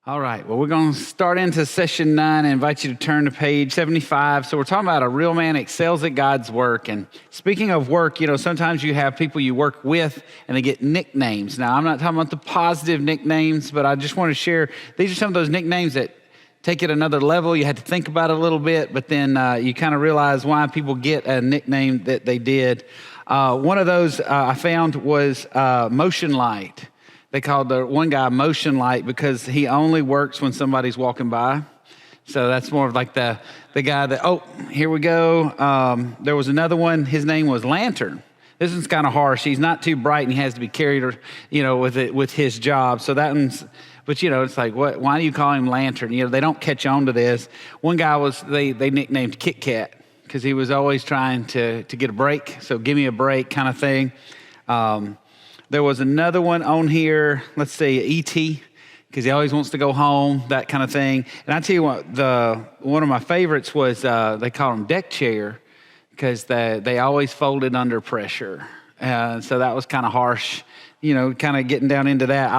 All right, well, we're going to start into session 9 and invite you to turn to page 75. So we're talking about a real man excels at God's work. And speaking of work, sometimes you have people you work with and they get nicknames. Now, I'm not talking about the positive nicknames, but I just want to share, these are some of those nicknames that take it another level. You had to think about it a little bit, but then you kind of realize why people get a nickname that they did. One of those I found was Motion Light. They called the one guy Motion Light because he only works when somebody's walking by. So that's more of like the guy that, oh, here we go. There was another one. His name was Lantern. This one's kind of harsh. He's not too bright and he has to be carried, with his job. So that one's, but it's like, what? Why do you call him Lantern? They don't catch on to this. One guy they nicknamed Kit Kat because he was always trying to get a break. So give me a break kind of thing. There was another one on here, let's say E.T., because he always wants to go home, that kind of thing. And I tell you what, one of my favorites was, they call him Deck Chair, because they always folded under pressure. So that was kind of harsh, kind of getting down into that.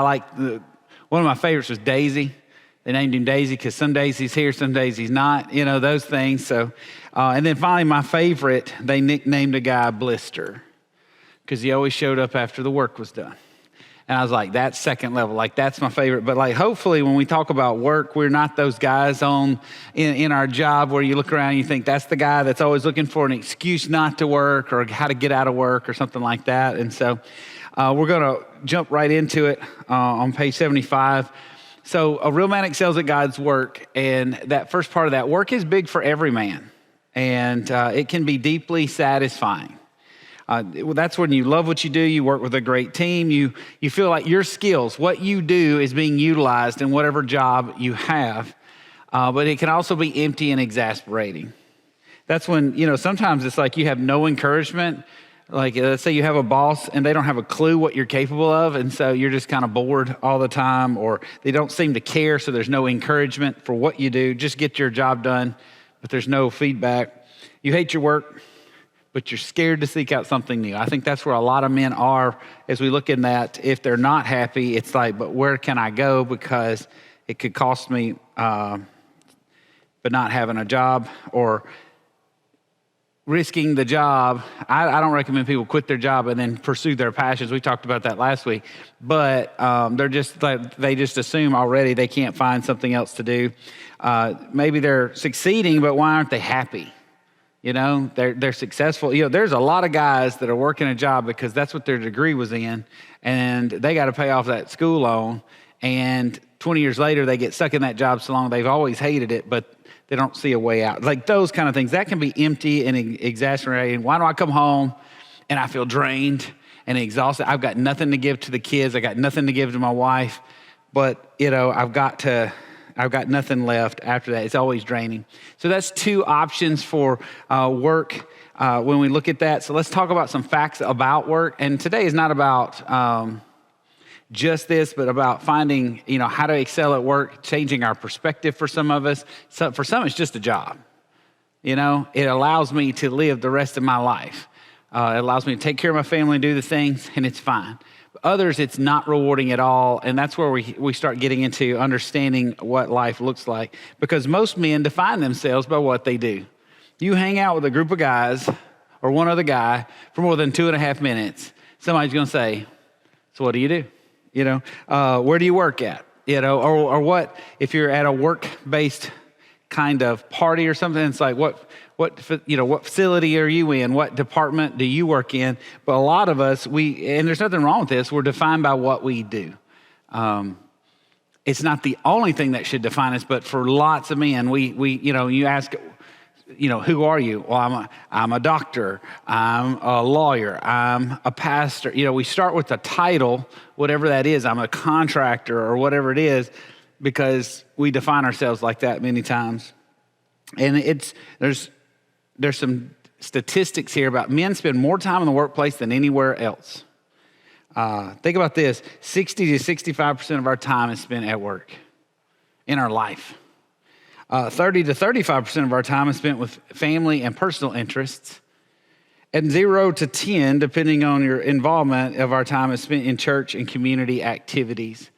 One of my favorites was Daisy. They named him Daisy because some days he's here, some days he's not, those things. So, and then finally my favorite, they nicknamed a guy Blister, because he always showed up after the work was done. And I was like, that's second level. Like, that's my favorite. But like, hopefully when we talk about work, we're not those guys in our job where you look around and you think that's the guy that's always looking for an excuse not to work or how to get out of work or something like that. And so we're going to jump right into it on page 75. So a real man excels at God's work. And that first part of that, work is big for every man. And it can be deeply satisfying. That's when you love what you do, you work with a great team, you feel like your skills, what you do is being utilized in whatever job you have, but it can also be empty and exasperating. That's when, sometimes it's like you have no encouragement. Like, let's say you have a boss and they don't have a clue what you're capable of, and so you're just kind of bored all the time, or they don't seem to care, so there's no encouragement for what you do. Just get your job done, but there's no feedback. You hate your work, but you're scared to seek out something new. I think that's where a lot of men are as we look in that. If they're not happy, it's like, but where can I go? Because it could cost me, but not having a job or risking the job. I don't recommend people quit their job and then pursue their passions. We talked about that last week. But they're just like, they just assume already they can't find something else to do. Maybe they're succeeding, but why aren't they happy? They're successful. There's a lot of guys that are working a job because that's what their degree was in, and they got to pay off that school loan. And 20 years later, they get stuck in that job so long they've always hated it, but they don't see a way out. Like those kind of things, that can be empty and exasperating. Why do I come home and I feel drained and exhausted? I've got nothing to give to the kids. I got nothing to give to my wife, but I've got nothing left after that. It's always draining. So that's two options for work when we look at that. So let's talk about some facts about work. And today is not about just this, but about finding, how to excel at work, changing our perspective for some of us. So for some, it's just a job. It allows me to live the rest of my life. It allows me to take care of my family and do the things, and it's fine. Others, it's not rewarding at all, and that's where we start getting into understanding what life looks like, because most men define themselves by what they do. You hang out with a group of guys or one other guy for more than 2.5 minutes, somebody's going to say, so what do you do? Where do you work at? Or what, if you're at a work-based kind of party or something, it's like, what facility are you in? What department do you work in? But a lot of us, and there's nothing wrong with this, we're defined by what we do. It's not the only thing that should define us, but for lots of men, you ask, who are you? Well, I'm a doctor. I'm a lawyer. I'm a pastor. We start with the title, whatever that is. I'm a contractor or whatever it is, because we define ourselves like that many times. And there's some statistics here about men spend more time in the workplace than anywhere else. Think about this. 60 to 65% of our time is spent at work in our life. 30 to 35% of our time is spent with family and personal interests. And 0 to 10, depending on your involvement of our time, is spent in church and community activities.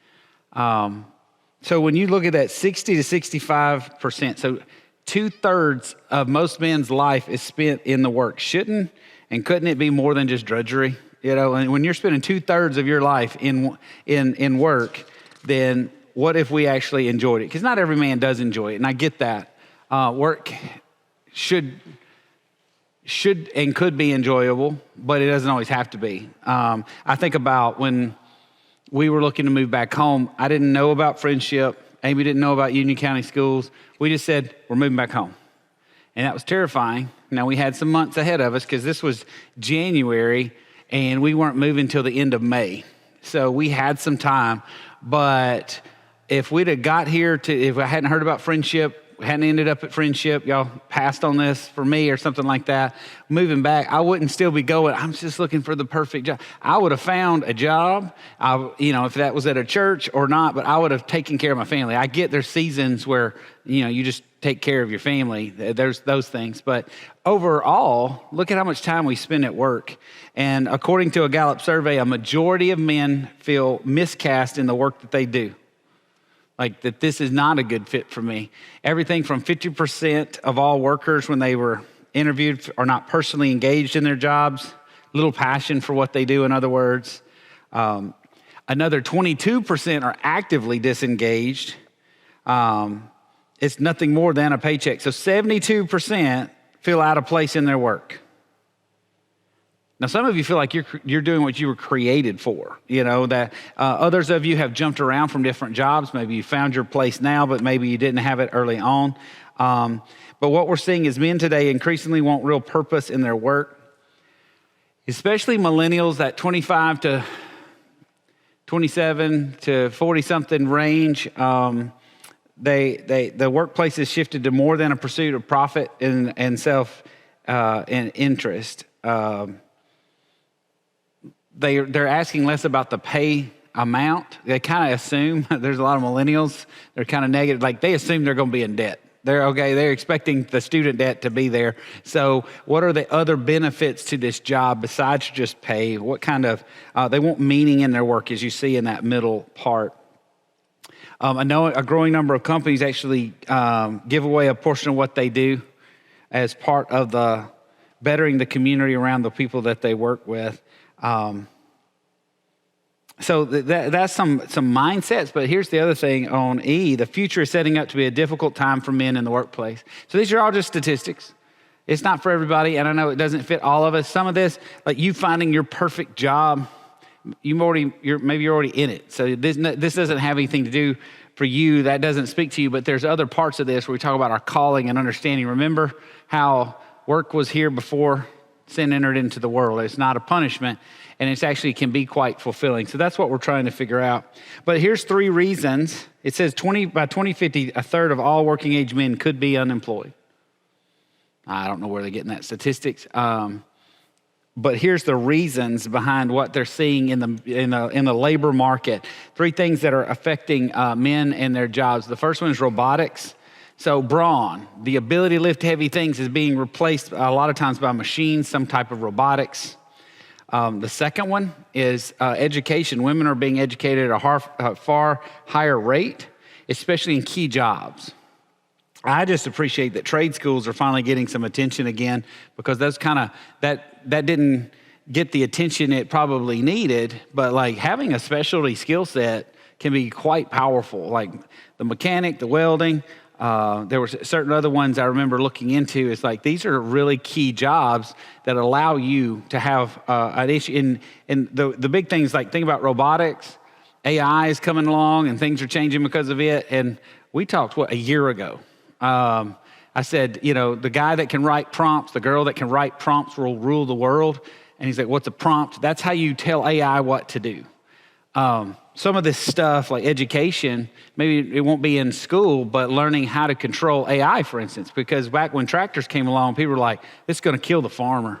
So when you look at that 60 to 65%, so 2/3 of most men's life is spent in the work. Shouldn't and couldn't it be more than just drudgery? And when you're spending 2/3 of your life in work, then what if we actually enjoyed it? Because not every man does enjoy it, and I get that. Work should and could be enjoyable, but it doesn't always have to be. I think about when we were looking to move back home. I didn't know about Friendship. Amy didn't know about Union County Schools. We just said, we're moving back home. And that was terrifying. Now, we had some months ahead of us because this was January, and we weren't moving till the end of May. So we had some time. But if we'd have got here if I hadn't heard about Friendship, hadn't ended up at Friendship, y'all passed on this for me or something like that, moving back, I wouldn't still be going, I'm just looking for the perfect job. I would have found a job, if that was at a church or not, but I would have taken care of my family. I get there's seasons where, you just take care of your family. There's those things. But overall, look at how much time we spend at work. And according to a Gallup survey, a majority of men feel miscast in the work that they do. Like that this is not a good fit for me. Everything from 50% of all workers when they were interviewed are not personally engaged in their jobs, little passion for what they do, in other words. Another 22% are actively disengaged. It's nothing more than a paycheck. So 72% feel out of place in their work. Now, some of you feel like you're doing what you were created for, that others of you have jumped around from different jobs. Maybe you found your place now, but maybe you didn't have it early on. But what we're seeing is men today increasingly want real purpose in their work, especially millennials, that 25 to 27 to 40-something range. The workplace has shifted to more than a pursuit of profit and self and interest. They're asking less about the pay amount. They kind of assume, there's a lot of millennials, they're kind of negative, like they assume they're going to be in debt. They're expecting the student debt to be there. So what are the other benefits to this job besides just pay? What kind of, they want meaning in their work, as you see in that middle part. I know a growing number of companies actually give away a portion of what they do as part of the bettering the community around the people that they work with. So that's some mindsets, but here's the other thing on E. The future is setting up to be a difficult time for men in the workplace. So these are all just statistics. It's not for everybody, and I know it doesn't fit all of us. Some of this, like you finding your perfect job, maybe you're already in it. So this doesn't have anything to do for you. That doesn't speak to you, but there's other parts of this where we talk about our calling and understanding. Remember how work was here before sin entered into the world. It's not a punishment, and it actually can be quite fulfilling. So that's what we're trying to figure out. But here's 3 reasons. It says by 2050, a third of all working age men could be unemployed. I don't know where they're getting that statistics. But here's the reasons behind what they're seeing in the labor market. 3 things that are affecting men and their jobs. The first one is robotics. So brawn, the ability to lift heavy things, is being replaced a lot of times by machines, some type of robotics. The second one is education. Women are being educated at a far higher rate, especially in key jobs. I just appreciate that trade schools are finally getting some attention again, because those that didn't get the attention it probably needed, but like having a specialty skill set can be quite powerful, like the mechanic, the welding. There were certain other ones I remember looking into. It's like these are really key jobs that allow you to have an issue. And the big things, like think about robotics, AI is coming along and things are changing because of it. And we talked, a year ago. I said, the guy that can write prompts, the girl that can write prompts will rule the world. And he's like, what's a prompt? That's how you tell AI what to do. Some of this stuff, like education, maybe it won't be in school, but learning how to control AI, for instance, because back when tractors came along, people were like, this is going to kill the farmer.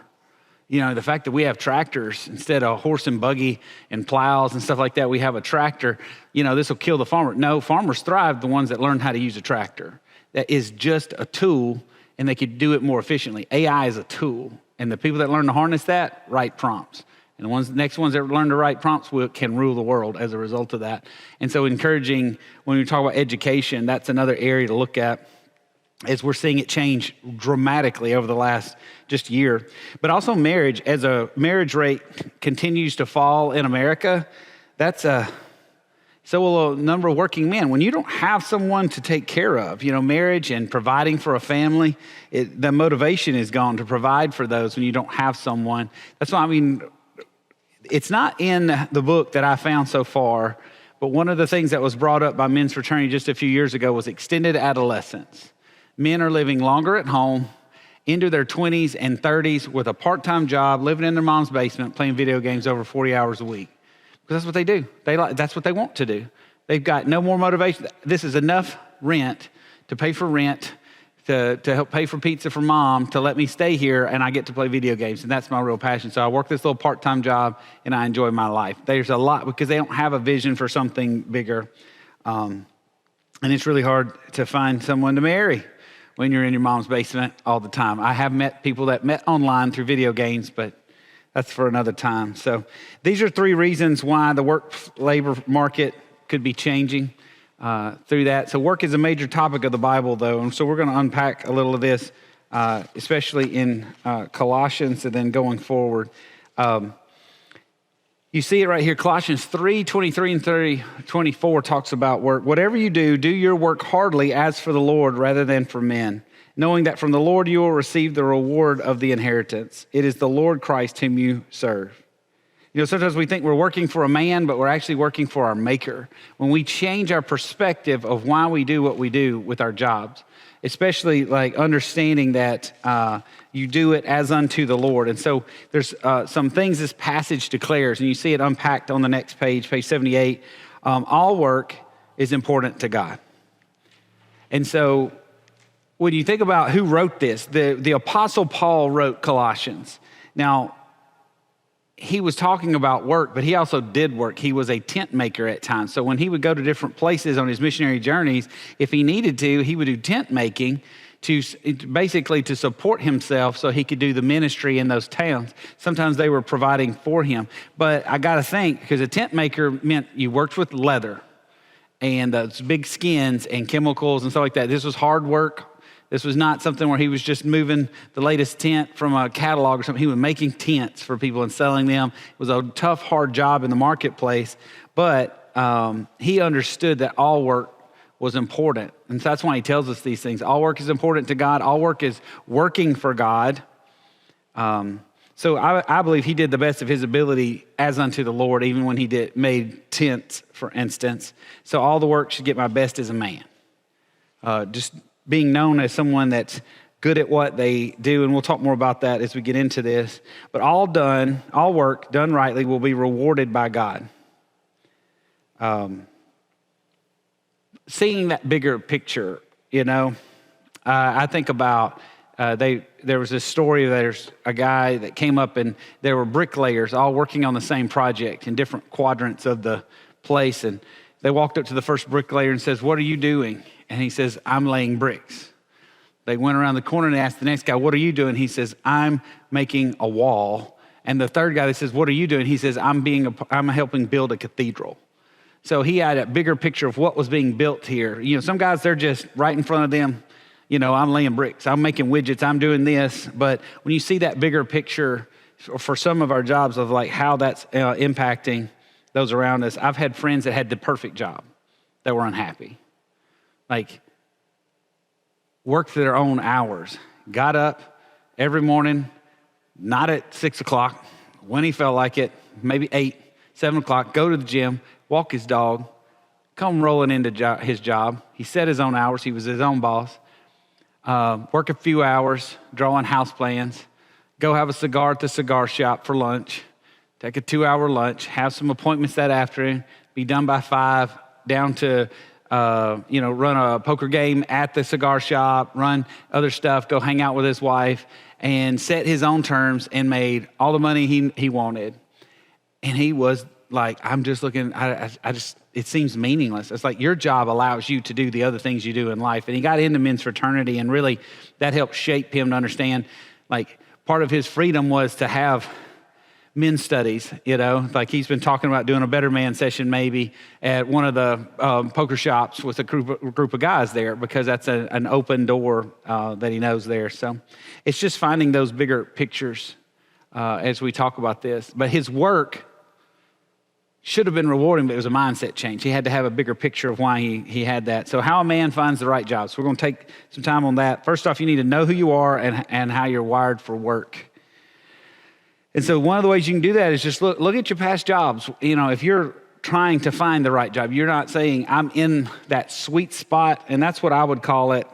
The fact that we have tractors instead of horse and buggy and plows and stuff like that, we have a tractor, this will kill the farmer. No, farmers thrive, the ones that learn how to use a tractor. That is just a tool, and they could do it more efficiently. AI is a tool, and the people that learn to harness that write prompts. And the next ones that learn to write prompts can rule the world as a result of that. And so encouraging, when we talk about education, that's another area to look at, as we're seeing it change dramatically over the last just year. But also marriage, as a marriage rate continues to fall in America, so will a number of working men. When you don't have someone to take care of, marriage and providing for a family, the motivation is gone to provide for those when you don't have someone. That's why, it's not in the book that I found so far, but one of the things that was brought up by men's fraternity just a few years ago was extended adolescence. Men are living longer at home, into their 20s and 30s with a part-time job, living in their mom's basement, playing video games over 40 hours a week. Because that's what they do. That's what they want to do. They've got no more motivation. This is enough rent to pay for rent, to help pay for pizza for mom, to let me stay here, and I get to play video games. And that's my real passion. So I work this little part-time job, and I enjoy my life. There's a lot, because they don't have a vision for something bigger. And it's really hard to find someone to marry when you're in your mom's basement all the time. I have met people that met online through video games, but that's for another time. So these are 3 reasons why the work labor market could be changing through that. So work is a major topic of the Bible, though, and so we're going to unpack a little of this, especially in Colossians and then going forward. You see it right here. Colossians 3:23 and 24 talks about work. Whatever you do, do your work heartily as for the Lord rather than for men, knowing that from the Lord you will receive the reward of the inheritance. It is the Lord Christ whom you serve. Sometimes we think we're working for a man, but we're actually working for our Maker. When we change our perspective of why we do what we do with our jobs, especially like understanding that you do it as unto the Lord. And so there's some things this passage declares, and you see it unpacked on the next page, page 78. All work is important to God. And so when you think about who wrote this, the Apostle Paul wrote Colossians. Now, he was talking about work, but he also did work. He was a tent maker at times. So when he would go to different places on his missionary journeys, if he needed to, he would do tent making to basically to support himself so he could do the ministry in those towns. Sometimes they were providing for him. But I got to think, because a tent maker meant you worked with leather and those big skins and chemicals and stuff like that. This was hard work. This was not something where he was just moving the latest tent from a catalog or something. He was making tents for people and selling them. It was a tough, hard job in the marketplace, but he understood that all work was important. And so that's why he tells us these things. All work is important to God. All work is working for God. So I believe he did the best of his ability as unto the Lord, even when he made tents, for instance. So all the work should get my best as a man. Just being known as someone that's good at what they do, and we'll talk more about that as we get into this. But all work done rightly will be rewarded by God. Seeing that bigger picture, I think about there was this story. There's a guy that came up, and there were bricklayers all working on the same project in different quadrants of the place, and they walked up to the first bricklayer and says, "What are you doing?" And he says, "I'm laying bricks." They went around the corner and asked the next guy, "What are you doing?" He says, "I'm making a wall." And the third guy that says, "What are you doing?" He says, I'm helping build a cathedral. So he had a bigger picture of what was being built here. Some guys, they're just right in front of them. I'm laying bricks, I'm making widgets, I'm doing this. But when you see that bigger picture for some of our jobs of like how that's impacting those around us. I've had friends that had the perfect job that were unhappy. Like, worked their own hours, got up every morning, not at 6 o'clock, when he felt like it, maybe 8, 7 o'clock, go to the gym, walk his dog, come rolling into his job. He set his own hours. He was his own boss. Work a few hours, drawing house plans, go have a cigar at the cigar shop for lunch, take a 2-hour lunch, have some appointments that afternoon, be done by 5, down to run a poker game at the cigar shop, run other stuff, go hang out with his wife, and set his own terms and made all the money he wanted. And he was like, I'm just looking, it seems meaningless. It's like your job allows you to do the other things you do in life. And he got into men's fraternity, and really that helped shape him to understand, like, part of his freedom was to have men's studies, like he's been talking about doing a Betterman session maybe at one of the poker shops with a group of guys there, because that's an open door that he knows there. So it's just finding those bigger pictures as we talk about this. But his work should have been rewarding, but it was a mindset change. He had to have a bigger picture of why he had that. So how a man finds the right job. So we're going to take some time on that. First off, you need to know who you are and how you're wired for work. And so one of the ways you can do that is just look at your past jobs. If you're trying to find the right job, you're not saying I'm in that sweet spot, and that's what I would call it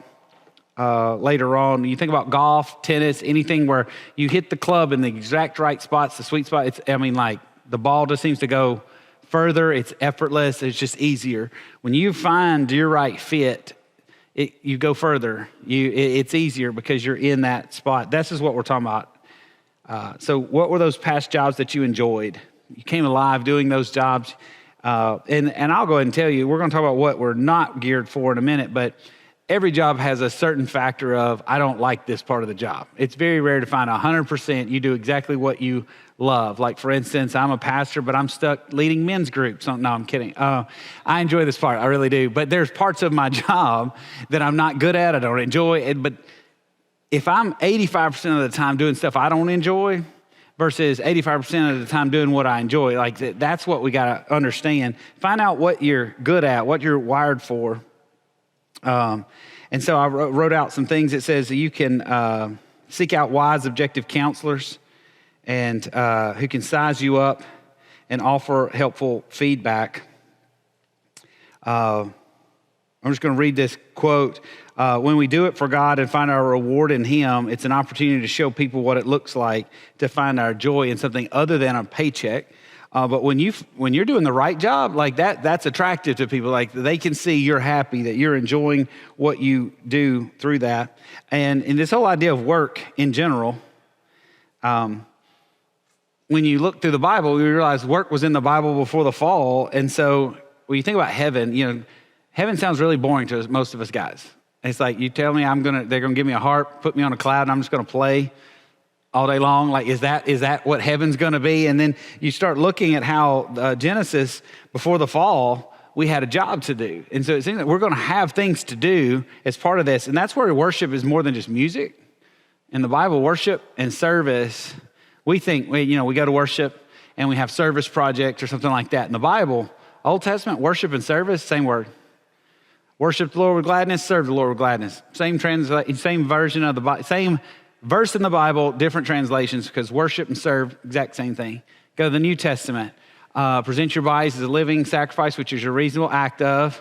later on. You think about golf, tennis, anything where you hit the club in the exact right spots, the sweet spot. Like the ball just seems to go further. It's effortless. It's just easier. When you find your right fit, you go further. It's easier because you're in that spot. This is what we're talking about. So what were those past jobs that you enjoyed? You came alive doing those jobs. And I'll go ahead and tell you, we're going to talk about what we're not geared for in a minute, but every job has a certain factor of, I don't like this part of the job. It's very rare to find 100% you do exactly what you love. Like, for instance, I'm a pastor, but I'm stuck leading men's groups. No, I'm kidding. I enjoy this part. I really do. But there's parts of my job that I'm not good at. I don't enjoy it. But if I'm 85% of the time doing stuff I don't enjoy versus 85% of the time doing what I enjoy, like that's what we got to understand. Find out what you're good at, what you're wired for. And so I wrote out some things. It says that you can seek out wise, objective counselors and who can size you up and offer helpful feedback. I'm just going to read this quote. When we do it for God and find our reward in Him, it's an opportunity to show people what it looks like to find our joy in something other than a paycheck. But when you're doing the right job, like that's attractive to people. Like they can see you're happy, that you're enjoying what you do through that. And in this whole idea of work in general, when you look through the Bible, you realize work was in the Bible before the fall. And so when you think about heaven, heaven sounds really boring to most of us guys. It's like, you tell me they're gonna give me a harp, put me on a cloud, and I'm just gonna play all day long. Like, is that what heaven's gonna be? And then you start looking at how Genesis, before the fall, we had a job to do. And so it seems that we're gonna have things to do as part of this. And that's where worship is more than just music. In the Bible, worship and service, we think, we go to worship and we have service projects or something like that. In the Bible, Old Testament, worship and service, same word. Worship the Lord with gladness, serve the Lord with gladness. Same version of the Bible, same verse in the Bible, different translations, because worship and serve, exact same thing. Go to the New Testament. Present your bodies as a living sacrifice, which is your reasonable act of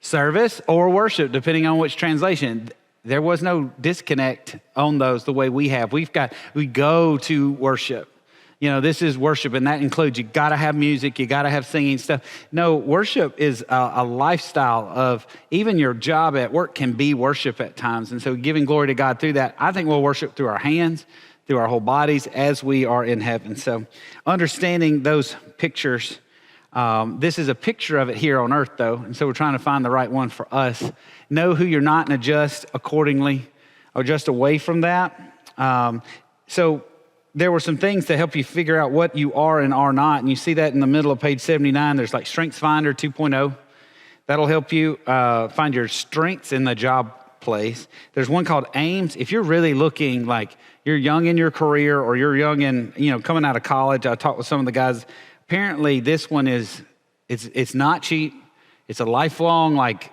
service or worship, depending on which translation. There was no disconnect on those the way we have. We go to worship. This is worship, and that includes you got to have music, you got to have singing stuff. No, worship is a lifestyle of, even your job at work can be worship at times. And so giving glory to God through that, I think we'll worship through our hands, through our whole bodies as we are in heaven. So understanding those pictures, this is a picture of it here on earth though. And so we're trying to find the right one for us. Know who you're not and adjust accordingly, or adjust away from that. So there were some things to help you figure out what you are and are not. And you see that in the middle of page 79. There's like Strengths Finder 2.0. That'll help you find your strengths in the job place. There's one called Aims. If you're really looking like you're young in your career, or you're young in, coming out of college. I talked with some of the guys. Apparently this one it's not cheap. It's a lifelong, like,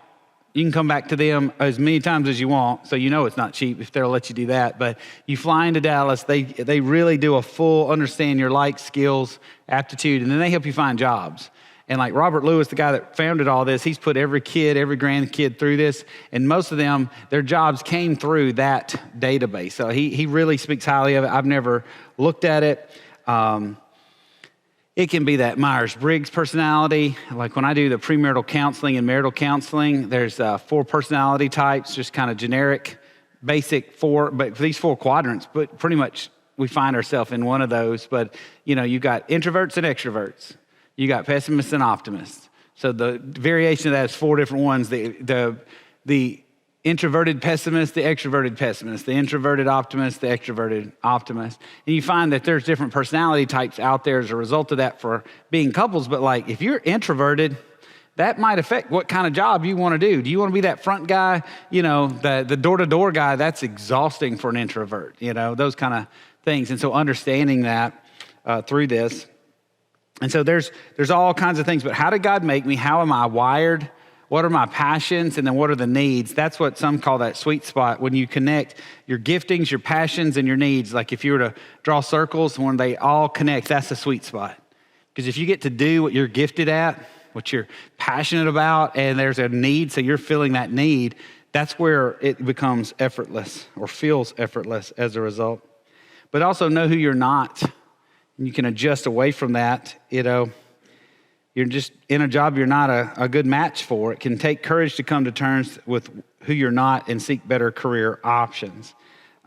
you can come back to them as many times as you want, so it's not cheap if they'll let you do that. But you fly into Dallas, they really do a full understand your likes, skills, aptitude, and then they help you find jobs. And like Robert Lewis, the guy that founded all this, he's put every grandkid through this, and most of them, their jobs came through that database. So he really speaks highly of it. I've never looked at it. It can be that Myers-Briggs personality. Like when I do the premarital counseling and marital counseling, there's 4 personality types, just kind of generic, basic 4, but these 4 quadrants, but pretty much we find ourselves in one of those. But, you got introverts and extroverts. You got pessimists and optimists. So the variation of that is 4 different ones. The introverted pessimist, the extroverted pessimist, the introverted optimist, the extroverted optimist. And you find that there's different personality types out there as a result of that for being couples. But like, if you're introverted, that might affect what kind of job you want to do. Do you want to be that front guy? You know, the door-to-door guy, that's exhausting for an introvert, you know, those kind of things. And so understanding that through this. And so there's all kinds of things. But how did God make me? How am I wired? What are my passions? And then what are the needs? That's what some call that sweet spot. When you connect your giftings, your passions, and your needs, like if you were to draw circles, when they all connect, that's a sweet spot. Because if you get to do what you're gifted at, what you're passionate about, and there's a need, so you're filling that need, that's where it becomes effortless or feels effortless as a result. But also know who you're not. And you can adjust away from that, you know. You're just in a job you're not a good match for. It can take courage to come to terms with who you're not and seek better career options.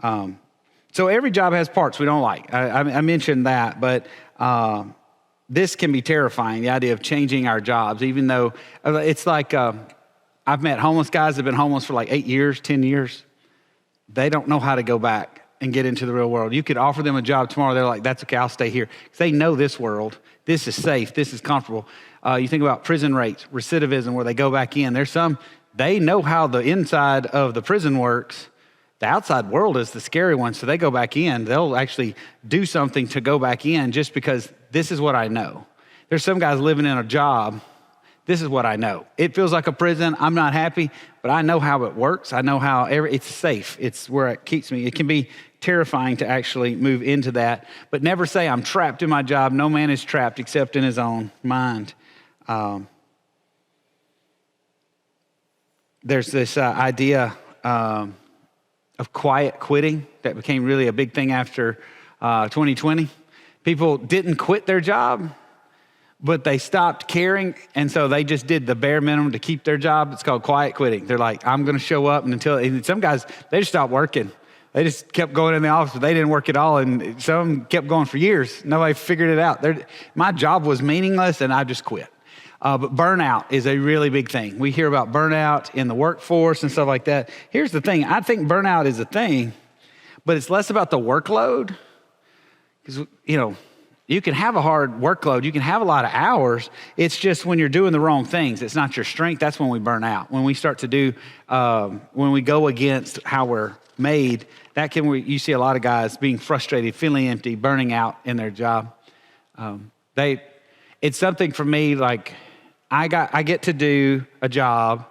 So every job has parts we don't like. I mentioned that, but this can be terrifying, the idea of changing our jobs, even though it's like I've met homeless guys that have been homeless for like 8 years, 10 years. They don't know how to go back and get into the real world. You could offer them a job tomorrow. They're like, that's okay, I'll stay here. Because they know this world. This is safe. This is comfortable. You think about prison rates, recidivism, where they go back in. There's some, they know how the inside of the prison works. The outside world is the scary one. So they go back in. They'll actually do something to go back in just because this is what I know. There's some guys living in a job. This is what I know. It feels like a prison. I'm not happy, but I know how it works. I know how it's safe. It's where it keeps me. It can be terrifying to actually move into that, but never say I'm trapped in my job. No man is trapped except in his own mind. There's this idea of quiet quitting that became really a big thing after 2020. People didn't quit their job, but they stopped caring, and so they just did the bare minimum to keep their job. It's called quiet quitting. They're like, I'm going to show up, and some guys, they just stopped working. They just kept going in the office, but they didn't work at all, and some kept going for years. Nobody figured it out. My job was meaningless, and I just quit. But burnout is a really big thing. We hear about burnout in the workforce and stuff like that. Here's the thing. I think burnout is a thing, but it's less about the workload. Because, you know, you can have a hard workload. You can have a lot of hours. It's just when you're doing the wrong things. It's not your strength. That's when we burn out. When we start to do, when we go against how we're made, you see a lot of guys being frustrated, feeling empty, burning out in their job. It's something for me, like I get to do a job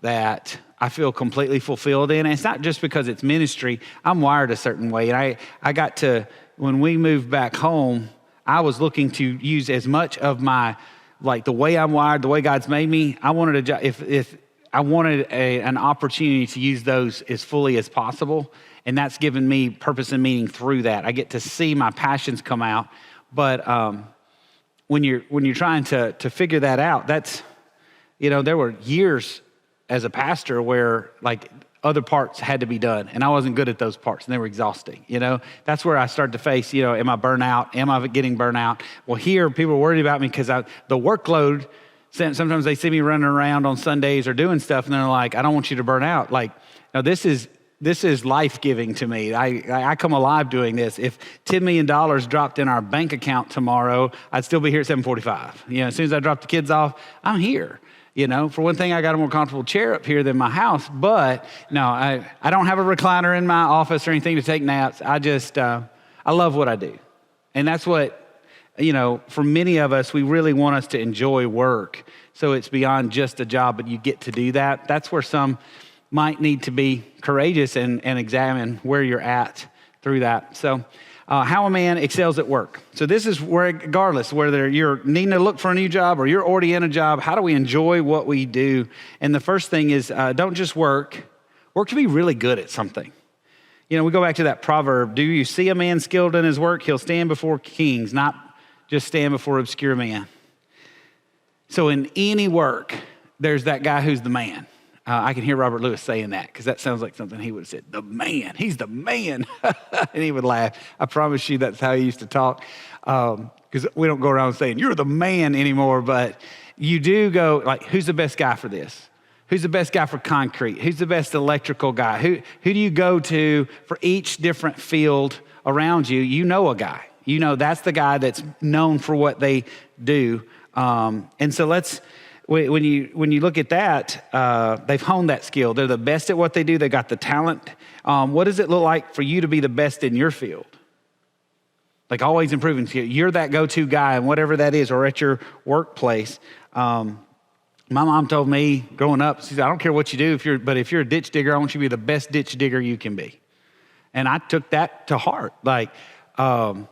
that I feel completely fulfilled in. And it's not just because it's ministry. I'm wired a certain way. And I got to, when we moved back home, I was looking to use as much of my, like the way I'm wired, the way God's made me. I wanted a job, if I wanted an opportunity to use those as fully as possible. And that's given me purpose and meaning through that. I get to see my passions come out. But when you're trying to figure that out, that's, you know, there were years as a pastor where like other parts had to be done, and I wasn't good at those parts, and they were exhausting. You know, that's where I started to face, you know, am I burnout? Am I getting burnout? Well, here people are worried about me because the workload. Sometimes they see me running around on Sundays or doing stuff, and they're like, I don't want you to burn out. Like, no, this is life-giving to me. I come alive doing this. If $10 million dropped in our bank account tomorrow, I'd still be here at 7:45. You know, as soon as I drop the kids off, I'm here. You know, for one thing, I got a more comfortable chair up here than my house, but no, I don't have a recliner in my office or anything to take naps. I just, I love what I do. And that's what, you know, for many of us, we really want us to enjoy work. So it's beyond just a job, but you get to do that. That's where some might need to be courageous and examine where you're at through that. So how a man excels at work. So this is where, regardless whether you're needing to look for a new job or you're already in a job, how do we enjoy what we do? And the first thing is don't just work. Work to be really good at something. You know, we go back to that proverb, do you see a man skilled in his work? He'll stand before kings, not just stand before obscure men. So in any work, there's that guy who's the man. I can hear Robert Lewis saying that because that sounds like something he would have said. The man, he's the man. And he would laugh. I promise you that's how he used to talk. Because we don't go around saying, you're the man anymore. But you do go, like, who's the best guy for this? Who's the best guy for concrete? Who's the best electrical guy? Who do you go to for each different field around you? You know a guy. You know that's the guy that's known for what they do. And so when you look at that, they've honed that skill. They're the best at what they do. They got the talent. What does it look like for you to be the best in your field? Like always improving. You're that go-to guy and whatever that is, or at your workplace. My mom told me growing up, she said, I don't care what you do, but if you're a ditch digger, I want you to be the best ditch digger you can be. And I took that to heart. Like, I'm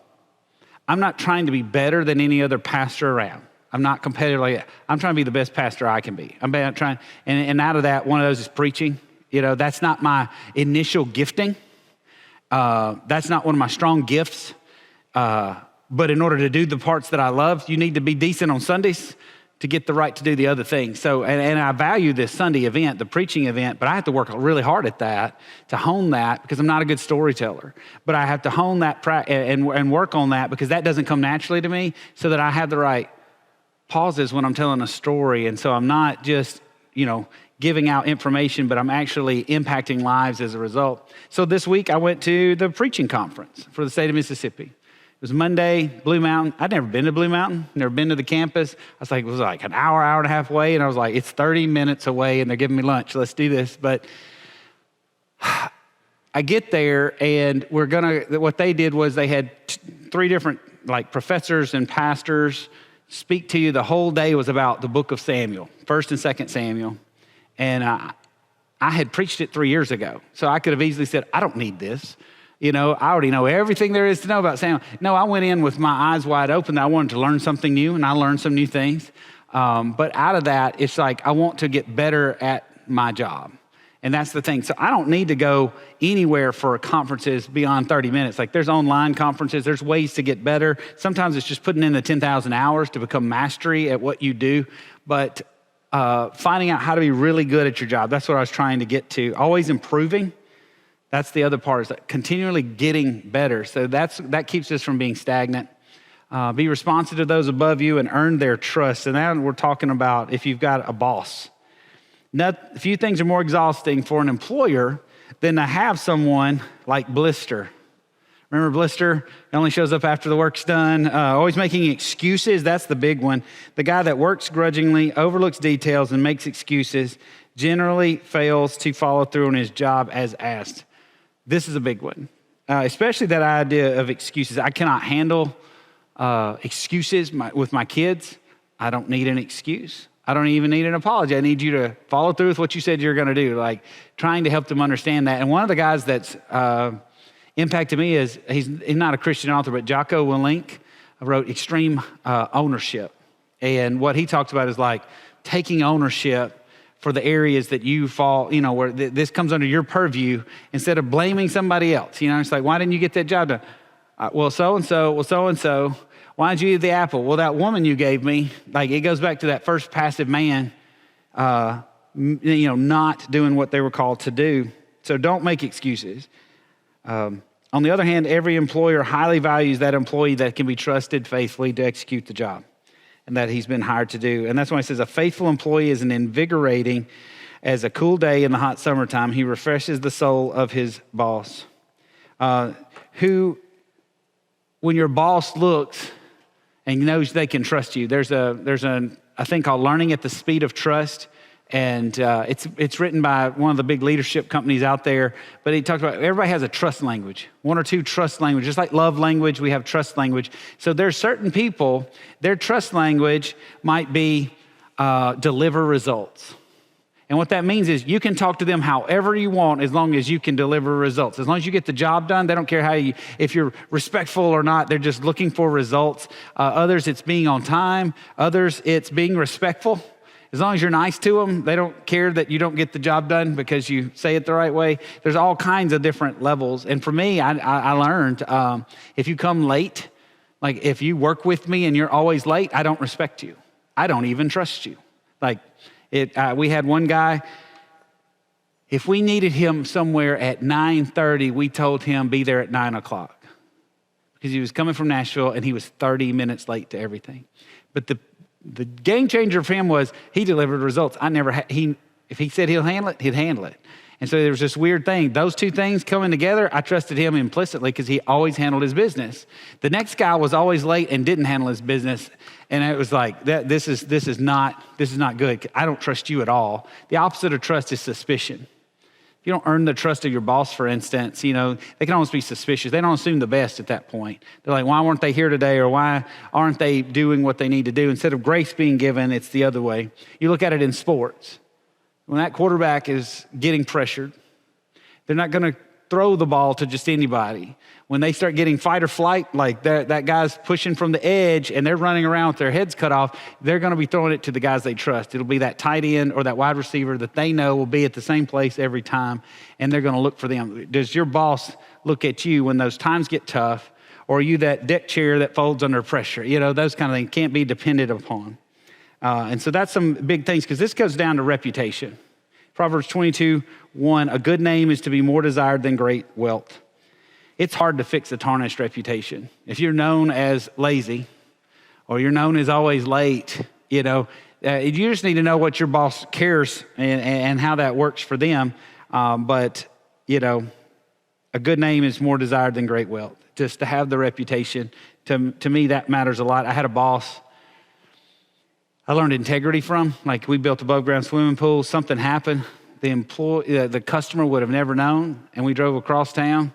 not trying to be better than any other pastor around. I'm not competitive like that. I'm trying to be the best pastor I can be. I'm trying, and out of that, one of those is preaching. You know, that's not my initial gifting. That's not one of my strong gifts. But in order to do the parts that I love, you need to be decent on Sundays to get the right to do the other things. So, and I value this Sunday event, the preaching event, but I have to work really hard at that to hone that because I'm not a good storyteller. But I have to hone that and work on that because that doesn't come naturally to me so that I have the right pauses when I'm telling a story. And so I'm not just, giving out information, but I'm actually impacting lives as a result. So this week I went to the preaching conference for the state of Mississippi. It was Monday, Blue Mountain. I'd never been to Blue Mountain, never been to the campus. It was like an hour and a half away. And I was like, it's 30 minutes away and they're giving me lunch. Let's do this. But I get there and what they did was they had 3 different professors and pastors speak to you. The whole day was about the book of Samuel, 1st and 2nd Samuel. And I had preached it 3 years ago. So I could have easily said, I don't need this. I already know everything there is to know about Samuel. No, I went in with my eyes wide open. I wanted to learn something new, and I learned some new things. But out of that, it's like I want to get better at my job. And that's the thing. So I don't need to go anywhere for conferences beyond 30 minutes. Like there's online conferences. There's ways to get better. Sometimes it's just putting in the 10,000 hours to become mastery at what you do. But finding out how to be really good at your job, that's what I was trying to get to. Always improving. That's the other part, is that continually getting better. So that keeps us from being stagnant. Be responsive to those above you and earn their trust. And now we're talking about if you've got a boss. Few things are more exhausting for an employer than to have someone like Blister. Remember Blister? He only shows up after the work's done. Always making excuses. That's the big one. The guy that works grudgingly, overlooks details, and makes excuses generally fails to follow through on his job as asked. This is a big one, especially that idea of excuses. I cannot handle excuses with my kids. I don't need an excuse. I don't even need an apology. I need you to follow through with what you said you're going to do, like trying to help them understand that. And one of the guys that's impacted me is, he's not a Christian author, but Jocko Willink wrote Extreme Ownership. And what he talks about is like taking ownership for the areas that you fall, where this comes under your purview, instead of blaming somebody else. It's like, why didn't you get that job done? Well, so-and-so. Why did you eat the apple? Well, that woman you gave me, it goes back to that first passive man, not doing what they were called to do. So don't make excuses. On the other hand, every employer highly values that employee that can be trusted faithfully to execute the job and that he's been hired to do. And that's why it says a faithful employee is invigorating as a cool day in the hot summertime. He refreshes the soul of his boss. When your boss looks and knows they can trust you, there's a thing called Learning at the Speed of Trust. And it's written by one of the big leadership companies out there. But he talks about everybody has a trust language, 1 or 2 trust languages. Just like love language, we have trust language. So there's certain people, their trust language might be deliver results. And what that means is you can talk to them however you want as long as you can deliver results. As long as you get the job done, they don't care if you're respectful or not. They're just looking for results. Others, it's being on time. Others, it's being respectful. As long as you're nice to them, they don't care that you don't get the job done because you say it the right way. There's all kinds of different levels. And for me, I learned if you come late, like if you work with me and you're always late, I don't respect you. I don't even trust you. We had one guy, if we needed him somewhere at 9:30, we told him be there at 9 o'clock because he was coming from Nashville and he was 30 minutes late to everything. But the game changer for him was he delivered results. If he said he'll handle it, he'd handle it. And so there was this weird thing. Those two things coming together, I trusted him implicitly because he always handled his business. The next guy was always late and didn't handle his business. And it was like, this is not good. I don't trust you at all. The opposite of trust is suspicion. If you don't earn the trust of your boss, for instance, they can almost be suspicious. They don't assume the best at that point. They're like, why weren't they here today? Or why aren't they doing what they need to do? Instead of grace being given, it's the other way. You look at it in sports. When that quarterback is getting pressured, they're not going to throw the ball to just anybody. When they start getting fight or flight, like that guy's pushing from the edge and they're running around with their heads cut off, they're going to be throwing it to the guys they trust. It'll be that tight end or that wide receiver that they know will be at the same place every time, and they're going to look for them. Does your boss look at you when those times get tough, or are you that deck chair that folds under pressure? Those kind of things can't be depended upon. And so that's some big things, because this goes down to reputation. Proverbs 22:1, a good name is to be more desired than great wealth. It's hard to fix a tarnished reputation. If you're known as lazy, or you're known as always late, you just need to know what your boss cares and how that works for them. But a good name is more desired than great wealth. Just to have the reputation, to me, that matters a lot. I had a boss I learned integrity from. Like, we built above ground swimming pool. Something happened. The customer would have never known. And we drove across town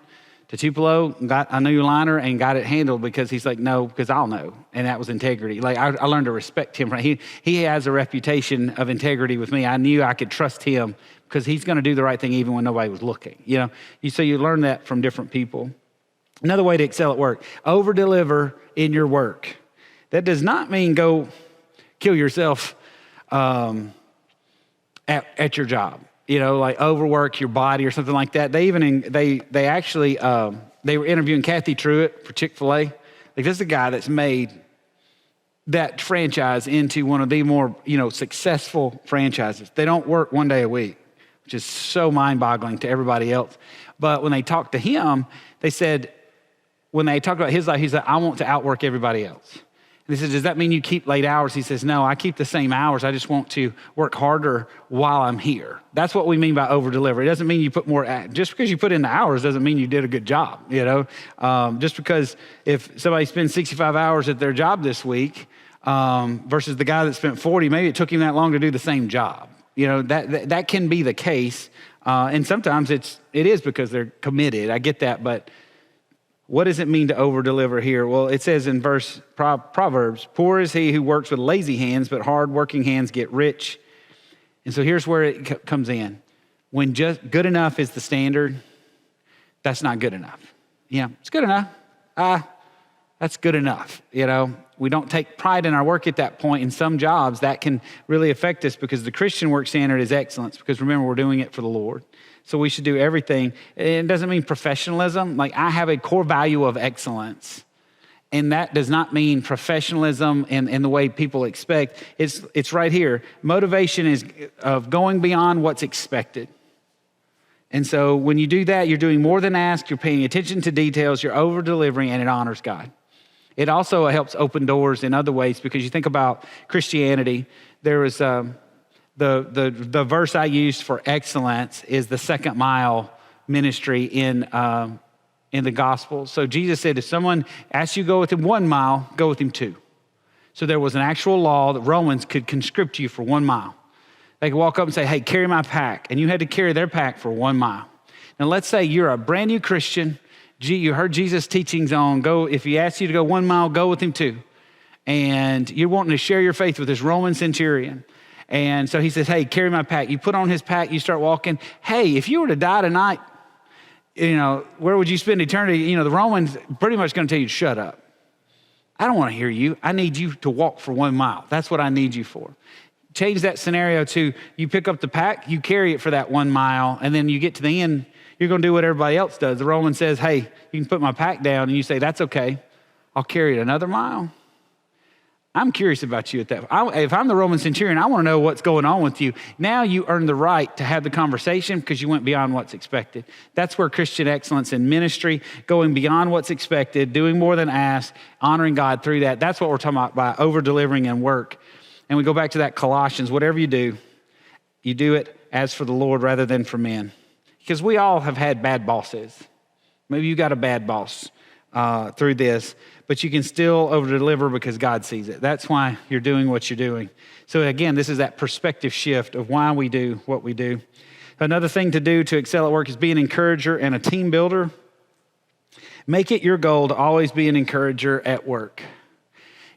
to Tupelo, got a new liner and got it handled because he's like, no, because I'll know. And that was integrity. Like, I learned to respect him. He has a reputation of integrity with me. I knew I could trust him because he's going to do the right thing even when nobody was looking. So you learn that from different people. Another way to excel at work, over-deliver in your work. That does not mean go kill yourself at your job. Like overwork your body or something like that. They were interviewing Kathy Truitt for Chick-fil-A. Like, this is a guy that's made that franchise into one of the more, successful franchises. They don't work one day a week, which is so mind-boggling to everybody else. But when they talked to him, they said, when they talked about his life, he said, I want to outwork everybody else. And he said, does that mean you keep late hours? He says, no, I keep the same hours. I just want to work harder while I'm here. That's what we mean by over-deliver. It doesn't mean you put more, just because you put in the hours doesn't mean you did a good job, Just because if somebody spends 65 hours at their job this week versus the guy that spent 40, maybe it took him that long to do the same job. That can be the case. And sometimes it is because they're committed. I get that, but what does it mean to over-deliver here? Well, it says in verse Proverbs, poor is he who works with lazy hands, but hard-working hands get rich. And so here's where it comes in. When just good enough is the standard, that's not good enough. It's good enough. That's good enough. We don't take pride in our work at that point. In some jobs, that can really affect us because the Christian work standard is excellence, because remember, we're doing it for the Lord. So we should do everything. It doesn't mean professionalism. Like, I have a core value of excellence. And that does not mean professionalism in the way people expect. It's right here. Motivation is of going beyond what's expected. And so when you do that, you're doing more than ask. You're paying attention to details. You're over-delivering, and it honors God. It also helps open doors in other ways, because you think about Christianity. There was the verse I used for excellence is the second mile ministry in the gospel. So Jesus said, if someone asks you to go with him 1 mile, go with him 2. So there was an actual law that Romans could conscript you for 1 mile. They could walk up and say, hey, carry my pack. And you had to carry their pack for 1 mile. Now let's say you're a brand new Christian. You heard Jesus' teachings on if he asks you to go 1 mile, go with him 2. And you're wanting to share your faith with this Roman centurion. And so he says, hey, carry my pack. You put on his pack, you start walking. Hey, if you were to die tonight, where would you spend eternity? The Romans pretty much going to tell you to shut up. I don't want to hear you. I need you to walk for 1 mile. That's what I need you for. Change that scenario to you pick up the pack, you carry it for that 1 mile, and then you get to the end, you're going to do what everybody else does. The Roman says, hey, you can put my pack down, and you say, that's okay. I'll carry it another mile. I'm curious about you at that. If I'm the Roman centurion, I want to know what's going on with you. Now you earn the right to have the conversation because you went beyond what's expected. That's where Christian excellence in ministry, going beyond what's expected, doing more than asked, honoring God through that. That's what we're talking about by over-delivering in work. And we go back to that Colossians, whatever you do it as for the Lord rather than for men. Because we all have had bad bosses. Maybe you got a bad boss through this, but you can still over-deliver because God sees it. That's why you're doing what you're doing. So again, this is that perspective shift of why we do what we do. Another thing to do to excel at work is be an encourager and a team builder. Make it your goal to always be an encourager at work.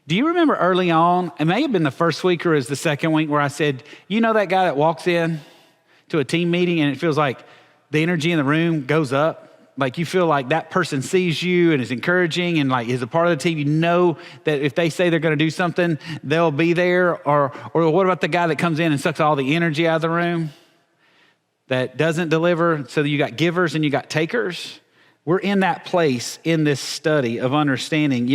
Do you remember early on, it may have been the first week or it was the second week, where I said, you know that guy that walks in to a team meeting and it feels like the energy in the room goes up? Like you feel like that person sees you and is encouraging and like is a part of the team. You know that if they say they're going to do something, they'll be there. Or what about the guy that comes in and sucks all the energy out of the room that doesn't deliver? So you got givers and you got takers. We're in that place in this study of understanding,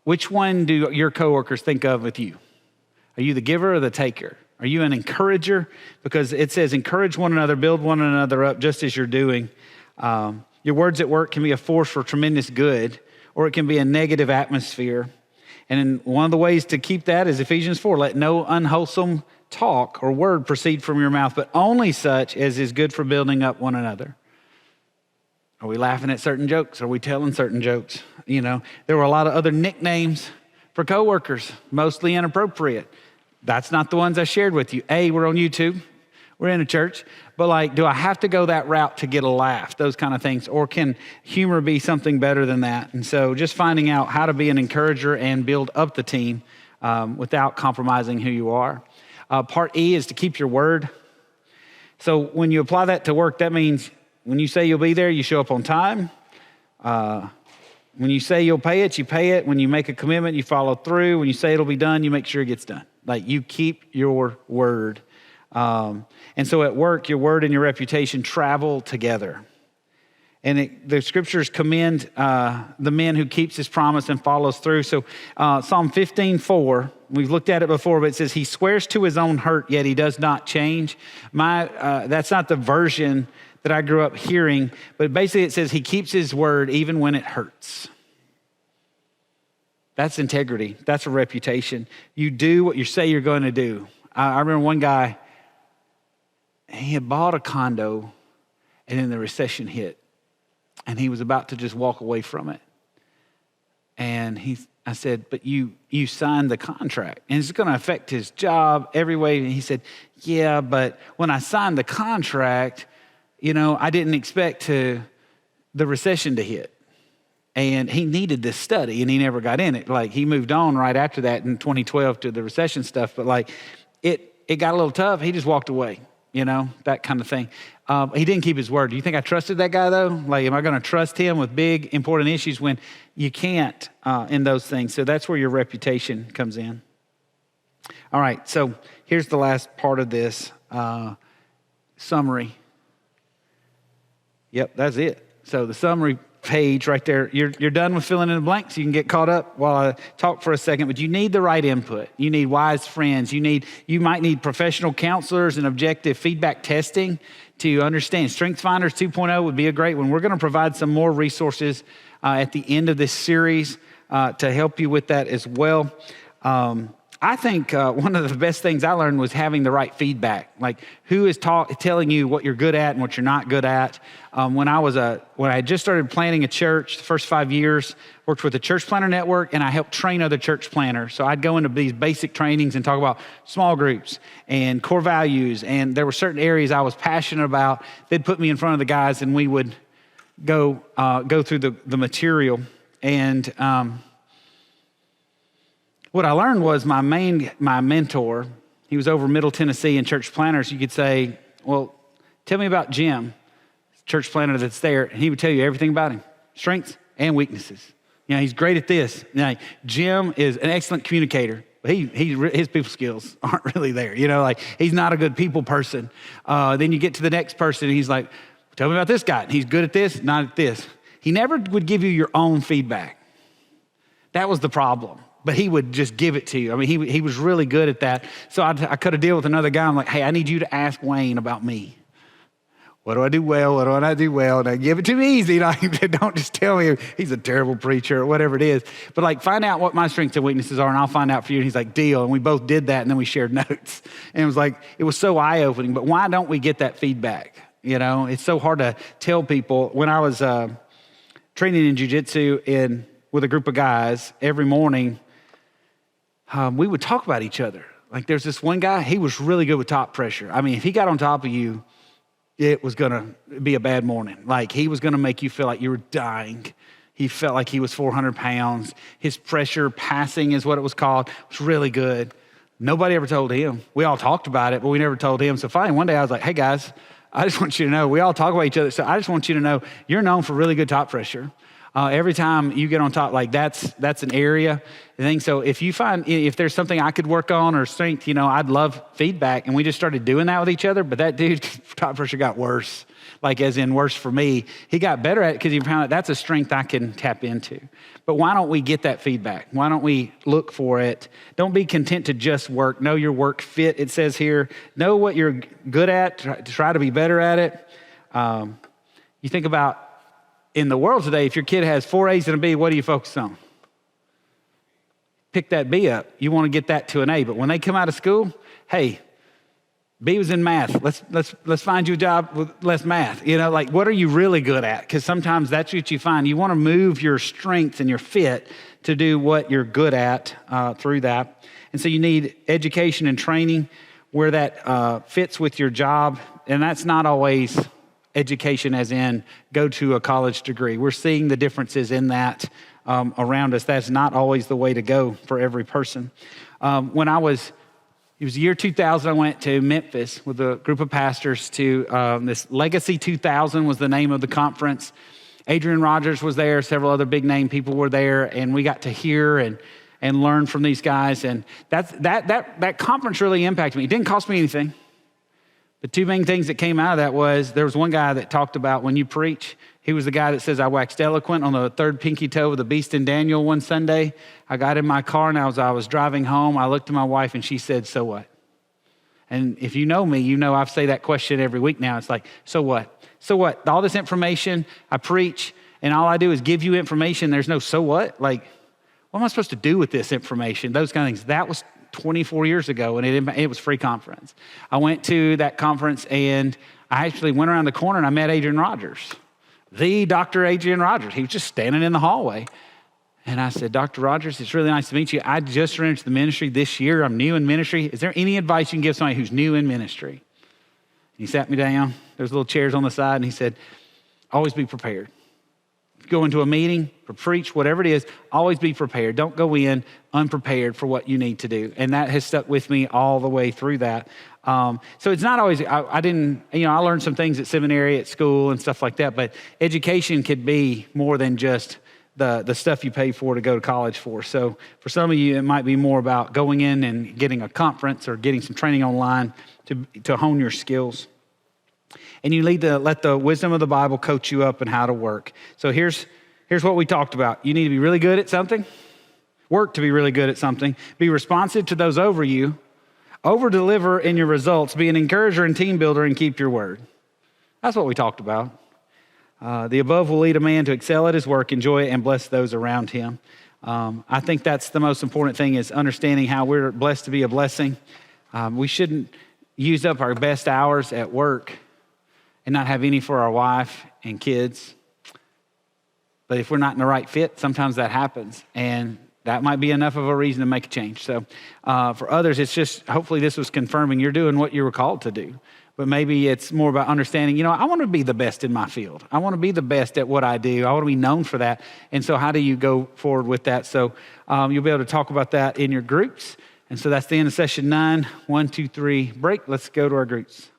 which one do your coworkers think of with you? Are you the giver or the taker? Are you an encourager? Because it says encourage one another, build one another up just as you're doing. Your words at work can be a force for tremendous good, or it can be a negative atmosphere. And one of the ways to keep that is Ephesians 4, let no unwholesome talk or word proceed from your mouth, but only such as is good for building up one another. Are we laughing at certain jokes? Are we telling certain jokes? There were a lot of other nicknames for coworkers, mostly inappropriate. That's not the ones I shared with you. We're on YouTube. We're in a church. But do I have to go that route to get a laugh? Those kind of things. Or can humor be something better than that? And so just finding out how to be an encourager and build up the team without compromising who you are. Part E is to keep your word. So when you apply that to work, that means when you say you'll be there, you show up on time. When you say you'll pay it, you pay it. When you make a commitment, you follow through. When you say it'll be done, you make sure it gets done. You keep your word. And so at work, your word and your reputation travel together. And the scriptures commend the man who keeps his promise and follows through. So Psalm 15:4, we've looked at it before, but it says, he swears to his own hurt, yet he does not change. That's not the version that I grew up hearing, but basically it says he keeps his word even when it hurts. That's integrity. That's a reputation. You do what you say you're going to do. I remember one guy, he had bought a condo and then the recession hit and he was about to just walk away from it. And I said, but you signed the contract and it's going to affect his job every way. And he said, yeah, but when I signed the contract, I didn't expect the recession to hit. And he needed this study and he never got in it. He moved on right after that in 2012 to the recession stuff. But it got a little tough. He just walked away, that kind of thing. He didn't keep his word. Do you think I trusted that guy though? Am I going to trust him with big, important issues when you can't in those things? So that's where your reputation comes in. All right. So here's the last part of this summary. Yep, that's it. So the summary page right there, you're done with filling in the blanks. You can get caught up while I talk for a second, but you need the right input. You need wise friends. You might need professional counselors and objective feedback testing to understand. StrengthsFinders 2.0 would be a great one. We're going to provide some more resources at the end of this series to help you with that as well. I think one of the best things I learned was having the right feedback. Who is telling you what you're good at and what you're not good at. When I just started planning a church, the first 5 years, worked with the Church Planner Network, and I helped train other church planners. So I'd go into these basic trainings and talk about small groups and core values. And there were certain areas I was passionate about. They'd put me in front of the guys, and we would go through the material. And what I learned was my mentor, he was over Middle Tennessee in church planners. You could say, well, tell me about Jim, church planner that's there. And he would tell you everything about him, strengths and weaknesses. He's great at this. Jim is an excellent communicator, but his people skills aren't really there. He's not a good people person. Then you get to the next person and he's like, tell me about this guy. And he's good at this, not at this. He never would give you your own feedback. That was the problem. But he would just give it to you. He was really good at that. So I could have dealt with another guy. I'm like, hey, I need you to ask Wayne about me. What do I do well? What do I not do well? And I give it to me easy. Don't just tell me he's a terrible preacher or whatever it is. But like, find out what my strengths and weaknesses are, and I'll find out for you. And he's like, deal. And we both did that, and then we shared notes. And it was so eye-opening. But why don't we get that feedback? It's so hard to tell people. When I was training in jiu-jitsu with a group of guys, every morning, we would talk about each other. Like, there's this one guy, he was really good with top pressure. I mean, if he got on top of you, it was going to be a bad morning. Like, he was going to make you feel like you were dying. He felt like he was 400 pounds. His pressure passing is what it was called. It was really good. Nobody ever told him. We all talked about it, but we never told him. So finally, one day I was like, hey, guys, I just want you to know, we all talk about each other. So I just want you to know you're known for really good top pressure. Every time you get on top, like that's an area. I think so. If there's something I could work on or strength, I'd love feedback. And we just started doing that with each other. But that dude, top pressure got worse, like as in worse for me. He got better at it because he found out that's a strength I can tap into. But why don't we get that feedback? Why don't we look for it? Don't be content to just work. Know your work fit, it says here. Know what you're good at. Try to be better at it. You think about in the world today, if your kid has 4 A's and a B, what do you focus on? Pick that B up. You want to get that to an A. But when they come out of school, hey, B was in math. Let's find you a job with less math. What are you really good at? Because sometimes that's what you find. You want to move your strength and your fit to do what you're good at through that. And so you need education and training where that fits with your job. And that's not always education as in go to a college degree. We're seeing the differences in that around us. That's not always the way to go for every person. It was the year 2000, I went to Memphis with a group of pastors to this Legacy 2000 was the name of the conference. Adrian Rogers was there. Several other big name people were there, and we got to hear and learn from these guys. And that conference really impacted me. It didn't cost me anything. The two main things that came out of that was there was one guy that talked about when you preach. He was the guy that says, I waxed eloquent on the third pinky toe of the beast in Daniel one Sunday. I got in my car, and as I was driving home, I looked at my wife, and she said, so what? And if you know me, you know I say that question every week now. It's like, so what? So what? All this information, I preach, and all I do is give you information. There's no so what? Like, what am I supposed to do with this information? Those kind of things. That was 24 years ago, and it was free conference. I went to that conference, and I actually went around the corner, and I met Adrian Rogers, the Dr. Adrian Rogers. He was just standing in the hallway. And I said, Dr. Rogers, it's really nice to meet you. I just surrendered to the ministry this year. I'm new in ministry. Is there any advice you can give somebody who's new in ministry? And he sat me down. There's little chairs on the side, and he said, always be prepared. Go into a meeting or preach, whatever it is, always be prepared. Don't go in unprepared for what you need to do. And that has stuck with me all the way through that. So it's not always, I learned some things at seminary, at school and stuff like that, but education could be more than just the stuff you pay for to go to college for. So for some of you, it might be more about going in and getting a conference or getting some training online to hone your skills. And you need to let the wisdom of the Bible coach you up in how to work. So here's what we talked about. You need to be really good at something, work to be really good at something, be responsive to those over you, over-deliver in your results, be an encourager and team builder, and keep your word. That's what we talked about. The above will lead a man to excel at his work, enjoy it, and bless those around him. I think that's the most important thing is understanding how we're blessed to be a blessing. We shouldn't use up our best hours at work and not have any for our wife and kids. But if we're not in the right fit, sometimes that happens. And that might be enough of a reason to make a change. So for others, it's just, hopefully this was confirming you're doing what you were called to do. But maybe it's more about understanding, I want to be the best in my field. I want to be the best at what I do. I want to be known for that. And so how do you go forward with that? So you'll be able to talk about that in your groups. And so that's the end of session 9. 1, 2, 3, break. Let's go to our groups.